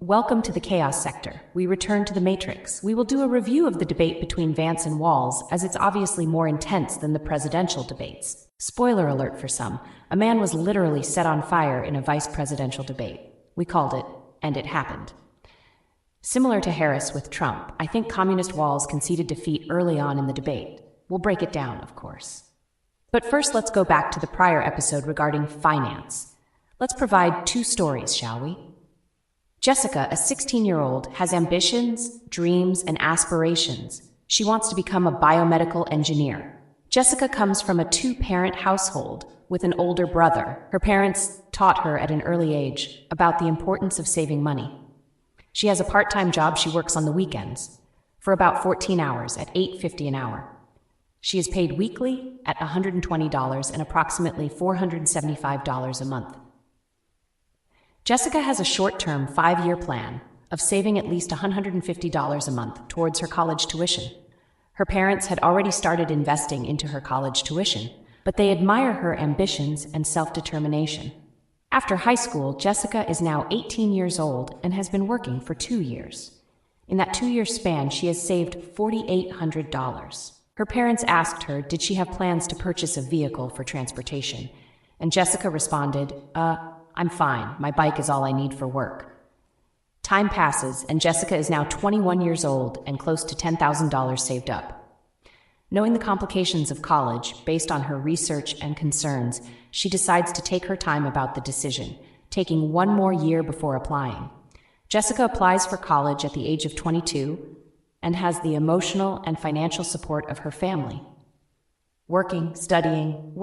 Welcome to the Chaos Sector. We return to the Matrix. We will do a review of the debate between Vance and Walz, as it's obviously more intense than the presidential debates. Spoiler alert for some, a man was literally set on fire in a vice presidential debate. We called it, and it happened. Similar to Harris with Trump, I think communist Walz conceded defeat early on in the debate. We'll break it down, of course. But first, let's go back to the prior episode regarding finance. Let's provide two stories, shall we? Jessica, a 16-year-old, has ambitions, dreams, and aspirations. She wants to become a biomedical engineer. Jessica comes from a two-parent household with an older brother. Her parents taught her at an early age about the importance of saving money. She has a part-time job she works on the weekends for about 14 hours at $8.50 an hour. She is paid weekly at $120 and approximately $475 a month. Jessica has a short-term 5-year plan of saving at least $150 a month towards her college tuition. Her parents had already started investing into her college tuition, but they admire her ambitions and self-determination. After high school, Jessica is now 18 years old and has been working for 2 years. In that 2-year span, she has saved $4,800. Her parents asked her, did she have plans to purchase a vehicle for transportation? And Jessica responded, I'm fine. My bike is all I need for work. Time passes, and Jessica is now 21 years old and close to $10,000 saved up. Knowing the complications of college, based on her research and concerns, she decides to take her time about the decision, taking 1 more year before applying. Jessica applies for college at the age of 22 and has the emotional and financial support of her family. Working, studying,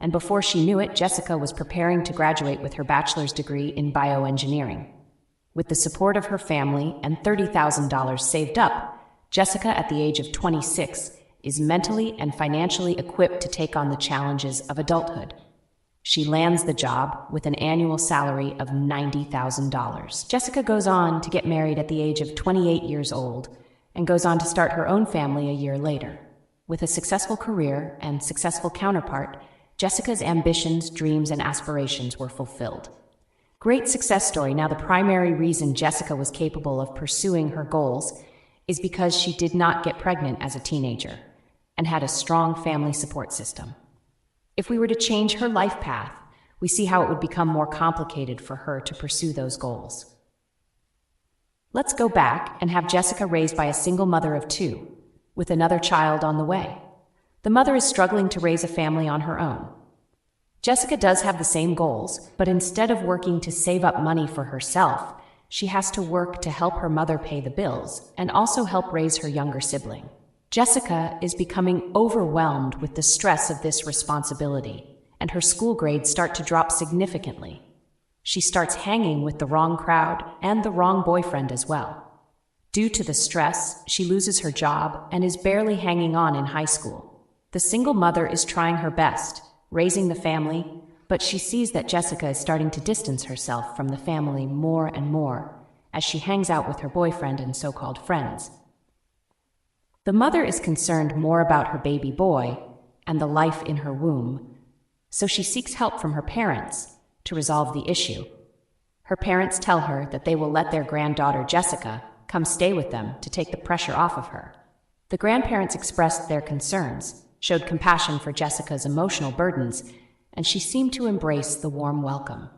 and before she knew it, Jessica was preparing to graduate with her bachelor's degree in bioengineering. With the support of her family and $30,000 saved up, Jessica, at the age of 26, is mentally and financially equipped to take on the challenges of adulthood. She lands the job with an annual salary of $90,000. Jessica goes on to get married at the age of 28 years old and goes on to start her own family a year later. With a successful career and successful counterpart, Jessica's ambitions, dreams, and aspirations were fulfilled. Great success story. Now, the primary reason Jessica was capable of pursuing her goals is because she did not get pregnant as a teenager and had a strong family support system. If we were to change her life path, we see how it would become more complicated for her to pursue those goals. Let's go back and have Jessica raised by a single mother of 2, with another child on the way. The mother is struggling to raise a family on her own. Jessica does have the same goals, but instead of working to save up money for herself, she has to work to help her mother pay the bills and also help raise her younger sibling. Jessica is becoming overwhelmed with the stress of this responsibility, and her school grades start to drop significantly. She starts hanging with the wrong crowd and the wrong boyfriend as well. Due to the stress, she loses her job and is barely hanging on in high school. The single mother is trying her best, raising the family, but she sees that Jessica is starting to distance herself from the family more and more as she hangs out with her boyfriend and so-called friends. The mother is concerned more about her baby boy and the life in her womb, so she seeks help from her parents to resolve the issue. Her parents tell her that they will let their granddaughter Jessica come stay with them to take the pressure off of her. The grandparents expressed their concerns, showed compassion for Jessica's emotional burdens, and she seemed to embrace the warm welcome.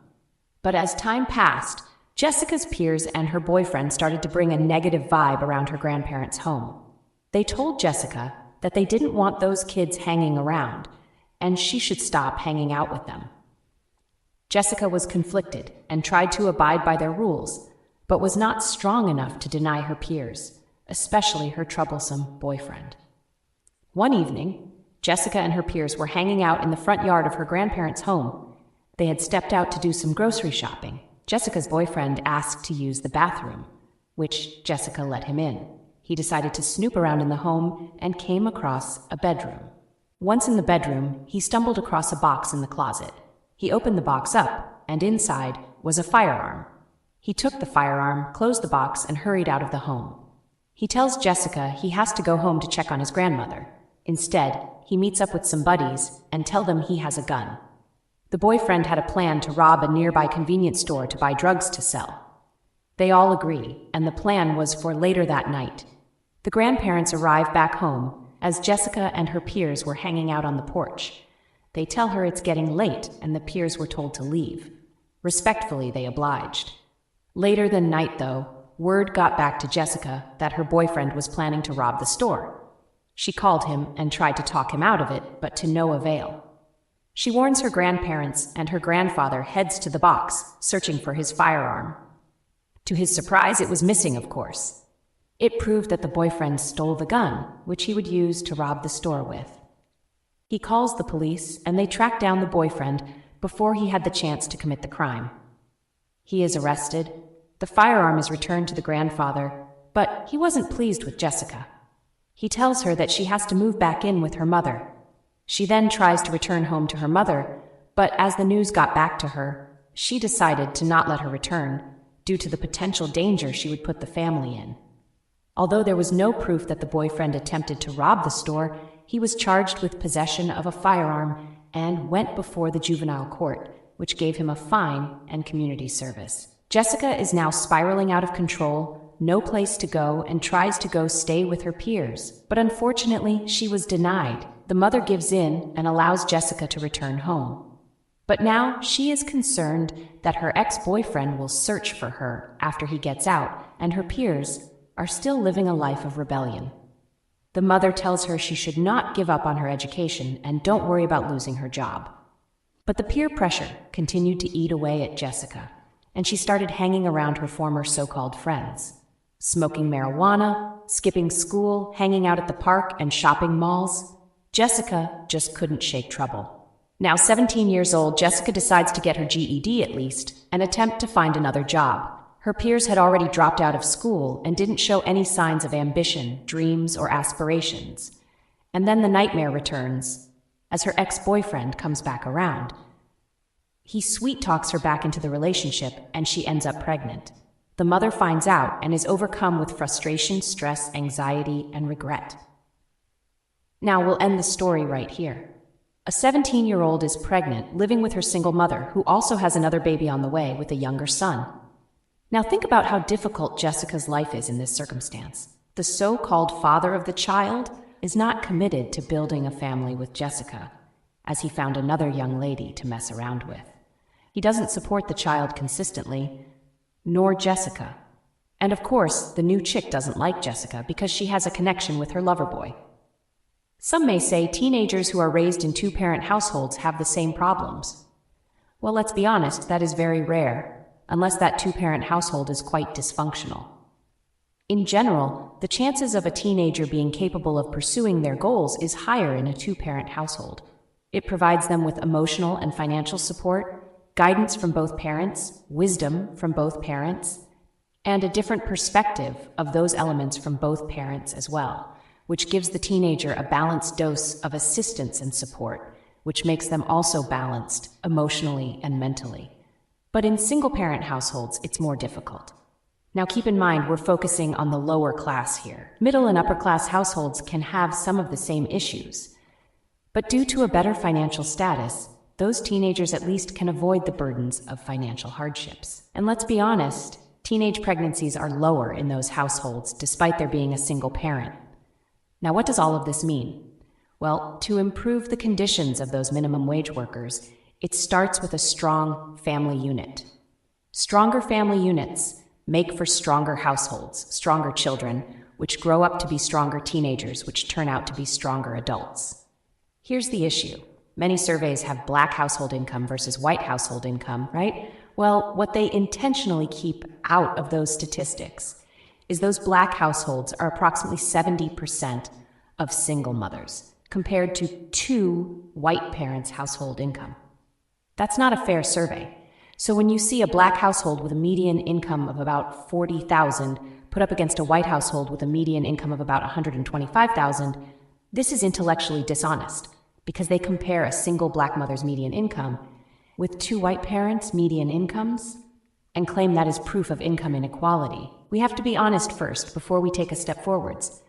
But as time passed, Jessica's peers and her boyfriend started to bring a negative vibe around her grandparents' home. They told Jessica that they didn't want those kids hanging around, and she should stop hanging out with them. Jessica was conflicted and tried to abide by their rules, but was not strong enough to deny her peers, especially her troublesome boyfriend. One evening, Jessica and her peers were hanging out in the front yard of her grandparents' home. They had stepped out to do some grocery shopping. Jessica's boyfriend asked to use the bathroom, which Jessica let him in. He decided to snoop around in the home and came across a bedroom. Once in the bedroom, he stumbled across a box in the closet. He opened the box up, and inside was a firearm. He took the firearm, closed the box, and hurried out of the home. He tells Jessica he has to go home to check on his grandmother. Instead, he meets up with some buddies and tells them he has a gun. The boyfriend had a plan to rob a nearby convenience store to buy drugs to sell. They all agree, and the plan was for later that night. The grandparents arrive back home as Jessica and her peers were hanging out on the porch. They tell her it's getting late and the peers were told to leave. Respectfully, they obliged. Later that night, though, word got back to Jessica that her boyfriend was planning to rob the store. She called him and tried to talk him out of it, but to no avail. She warns her grandparents, and her grandfather heads to the box, searching for his firearm. To his surprise, it was missing, of course. It proved that the boyfriend stole the gun, which he would use to rob the store with. He calls the police, and they track down the boyfriend before he had the chance to commit the crime. He is arrested. The firearm is returned to the grandfather, but he wasn't pleased with Jessica. He tells her that she has to move back in with her mother. She then tries to return home to her mother, but as the news got back to her, she decided to not let her return due to the potential danger she would put the family in. Although there was no proof that the boyfriend attempted to rob the store, he was charged with possession of a firearm and went before the juvenile court, which gave him a fine and community service. Jessica is now spiraling out of control, no place to go, and tries to go stay with her peers. But unfortunately, she was denied. The mother gives in and allows Jessica to return home. But now she is concerned that her ex-boyfriend will search for her after he gets out, and her peers are still living a life of rebellion. The mother tells her she should not give up on her education and don't worry about losing her job. But the peer pressure continued to eat away at Jessica, and she started hanging around her former so-called friends, smoking marijuana, skipping school, hanging out at the park, and shopping malls. Jessica just couldn't shake trouble. Now 17 years old, Jessica decides to get her GED at least and attempt to find another job. Her peers had already dropped out of school and didn't show any signs of ambition, dreams, or aspirations. And then the nightmare returns as her ex-boyfriend comes back around. He sweet-talks her back into the relationship, and she ends up pregnant. The mother finds out and is overcome with frustration, stress, anxiety, and regret. Now we'll end the story right here. A 17-year-old is pregnant, living with her single mother, who also has another baby on the way with a younger son. Now think about how difficult Jessica's life is in this circumstance. The so-called father of the child is not committed to building a family with Jessica, as he found another young lady to mess around with. He doesn't support the child consistently, nor Jessica. And of course, the new chick doesn't like Jessica because she has a connection with her lover boy. Some may say teenagers who are raised in two-parent households have the same problems. Well, let's be honest, that is very rare, unless that two-parent household is quite dysfunctional. In general, the chances of a teenager being capable of pursuing their goals is higher in a two-parent household. It provides them with emotional and financial support, guidance from both parents, wisdom from both parents, and a different perspective of those elements from both parents as well, which gives the teenager a balanced dose of assistance and support, which makes them also balanced emotionally and mentally. But in single-parent households, it's more difficult. Now keep in mind, we're focusing on the lower class here. Middle and upper-class households can have some of the same issues. But due to a better financial status, those teenagers at least can avoid the burdens of financial hardships. And let's be honest, teenage pregnancies are lower in those households despite there being a single parent. Now what does all of this mean? Well, to improve the conditions of those minimum wage workers, it starts with a strong family unit. Stronger family units make for stronger households, stronger children, which grow up to be stronger teenagers, which turn out to be stronger adults. Here's the issue. Many surveys have black household income versus white household income, right? Well, what they intentionally keep out of those statistics is those black households are approximately 70% of single mothers, compared to 2 white parents' household income. That's not a fair survey. So when you see a black household with a median income of about $40,000 put up against a white household with a median income of about $125,000, this is intellectually dishonest because they compare a single black mother's median income with 2 white parents' median incomes and claim that is proof of income inequality. We have to be honest first before we take a step forwards.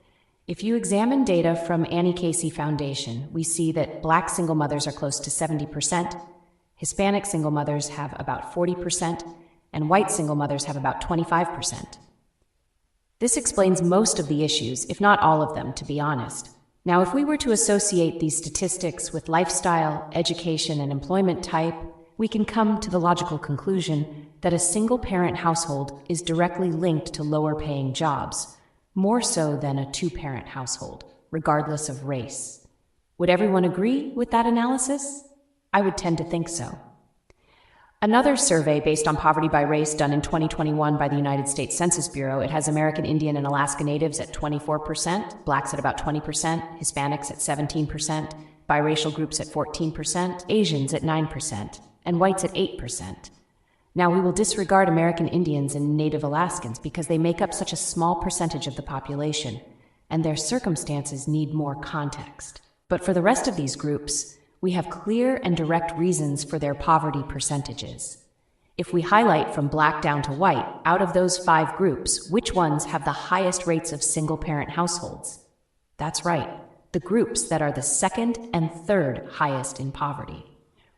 If you examine data from Annie Casey Foundation, we see that black single mothers are close to 70%, Hispanic single mothers have about 40%, and white single mothers have about 25%. This explains most of the issues, if not all of them, to be honest. Now, if we were to associate these statistics with lifestyle, education, and employment type, we can come to the logical conclusion that a single-parent household is directly linked to lower-paying jobs, more so than a two-parent household, regardless of race. Would everyone agree with that analysis? I would tend to think so. Another survey based on poverty by race done in 2021 by the United States Census Bureau, it has American Indian and Alaska Natives at 24%, Blacks at about 20%, Hispanics at 17%, biracial groups at 14%, Asians at 9%, and whites at 8%. Now, we will disregard American Indians and Native Alaskans because they make up such a small percentage of the population, and their circumstances need more context. But for the rest of these groups, we have clear and direct reasons for their poverty percentages. If we highlight from Black down to white, out of those 5 groups, which ones have the highest rates of single-parent households? That's right, the groups that are the second and third highest in poverty.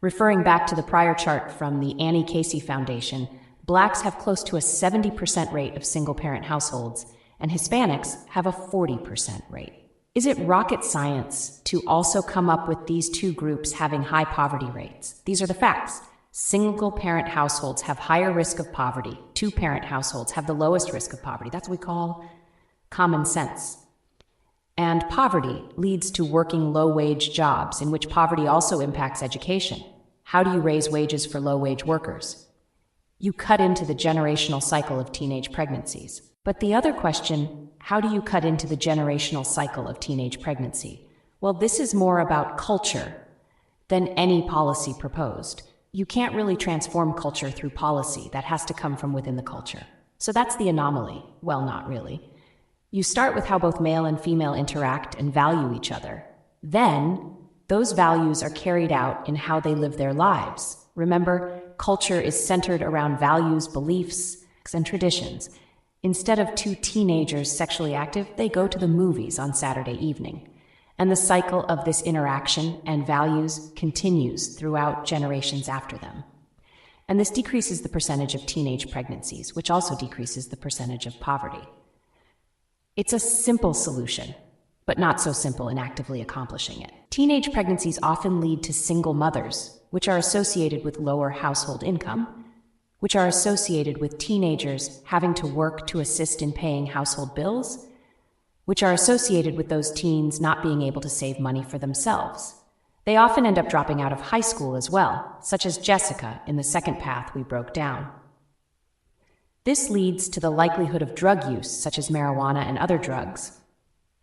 Referring back to the prior chart from the Annie Casey Foundation, Blacks have close to a 70% rate of single-parent households, and Hispanics have a 40% rate. Is it rocket science to also come up with these 2 groups having high poverty rates? These are the facts. Single-parent households have higher risk of poverty. Two-parent households have the lowest risk of poverty. That's what we call common sense. And poverty leads to working low-wage jobs, in which poverty also impacts education. How do you raise wages for low-wage workers? You cut into the generational cycle of teenage pregnancies. But the other question, how do you cut into the generational cycle of teenage pregnancy? Well, this is more about culture than any policy proposed. You can't really transform culture through policy. That has to come from within the culture. So that's the anomaly. Well, not really. You start with how both male and female interact and value each other. Then, those values are carried out in how they live their lives. Remember, culture is centered around values, beliefs, and traditions. Instead of 2 teenagers sexually active, they go to the movies on Saturday evening. And the cycle of this interaction and values continues throughout generations after them. And this decreases the percentage of teenage pregnancies, which also decreases the percentage of poverty. It's a simple solution, but not so simple in actively accomplishing it. Teenage pregnancies often lead to single mothers, which are associated with lower household income, which are associated with teenagers having to work to assist in paying household bills, which are associated with those teens not being able to save money for themselves. They often end up dropping out of high school as well, such as Jessica in the second path we broke down. This leads to the likelihood of drug use, such as marijuana and other drugs,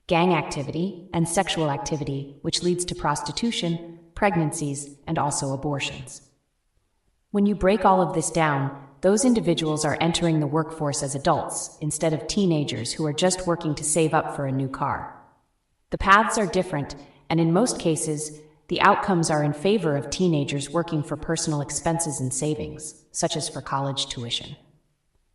gang activity, and sexual activity, which leads to prostitution, pregnancies, and also abortions. When you break all of this down, those individuals are entering the workforce as adults instead of teenagers who are just working to save up for a new car. The paths are different, and in most cases, the outcomes are in favor of teenagers working for personal expenses and savings, such as for college tuition.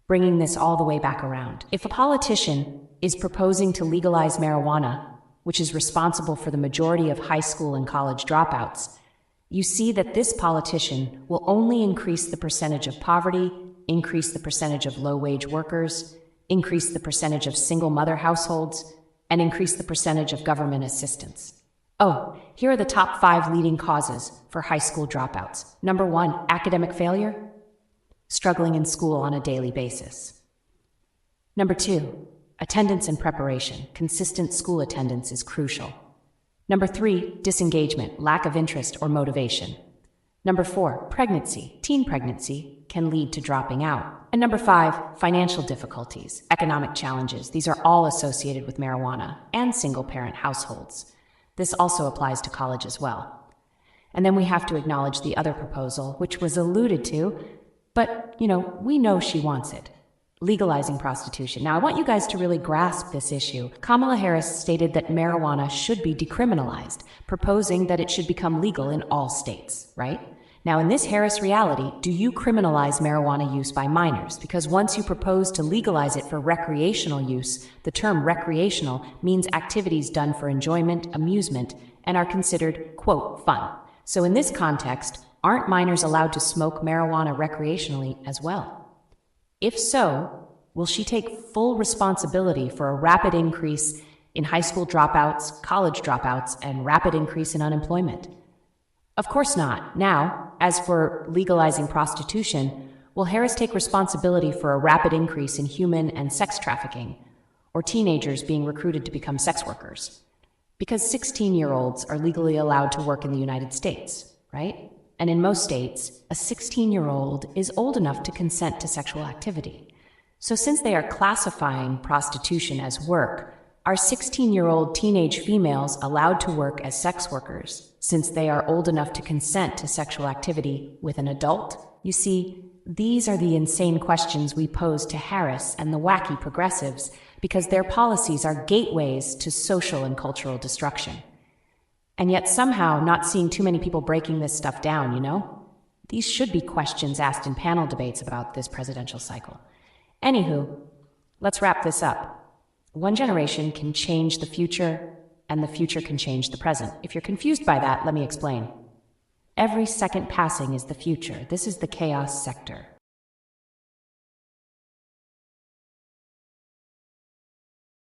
Bringing this all the way back around. If a politician is proposing to legalize marijuana, which is responsible for the majority of high school and college dropouts, you see that this politician will only increase the percentage of poverty, increase the percentage of low-wage workers, increase the percentage of single-mother households, and increase the percentage of government assistance. Oh, here are the top 5 leading causes for high school dropouts. Number 1, academic failure, struggling in school on a daily basis. Number 2, attendance and preparation. Consistent school attendance is crucial. Number 3, disengagement, lack of interest or motivation. Number 4, pregnancy. Teen pregnancy can lead to dropping out. And number 5, financial difficulties, economic challenges. These are all associated with marijuana and single-parent households. This also applies to college as well. And then we have to acknowledge the other proposal, which was alluded to, but, we know she wants it. Legalizing prostitution. Now, I want you guys to really grasp this issue. Kamala Harris stated that marijuana should be decriminalized, proposing that it should become legal in all states, right? Now, in this Harris reality, do you criminalize marijuana use by minors? Because once you propose to legalize it for recreational use, the term recreational means activities done for enjoyment, amusement, and are considered, quote, fun. So in this context, aren't minors allowed to smoke marijuana recreationally as well? If so, will she take full responsibility for a rapid increase in high school dropouts, college dropouts, and rapid increase in unemployment? Of course not. Now, as for legalizing prostitution, will Harris take responsibility for a rapid increase in human and sex trafficking, or teenagers being recruited to become sex workers? Because 16-year-olds are legally allowed to work in the United States, right? And in most states, a 16-year-old is old enough to consent to sexual activity. So since they are classifying prostitution as work, are 16-year-old teenage females allowed to work as sex workers since they are old enough to consent to sexual activity with an adult? You see, these are the insane questions we pose to Harris and the wacky progressives because their policies are gateways to social and cultural destruction. And yet somehow not seeing too many people breaking this stuff down, you know? These should be questions asked in panel debates about this presidential cycle. Anywho, let's wrap this up. One generation can change the future, and the future can change the present. If you're confused by that, let me explain. Every second passing is the future. This is the chaos sector.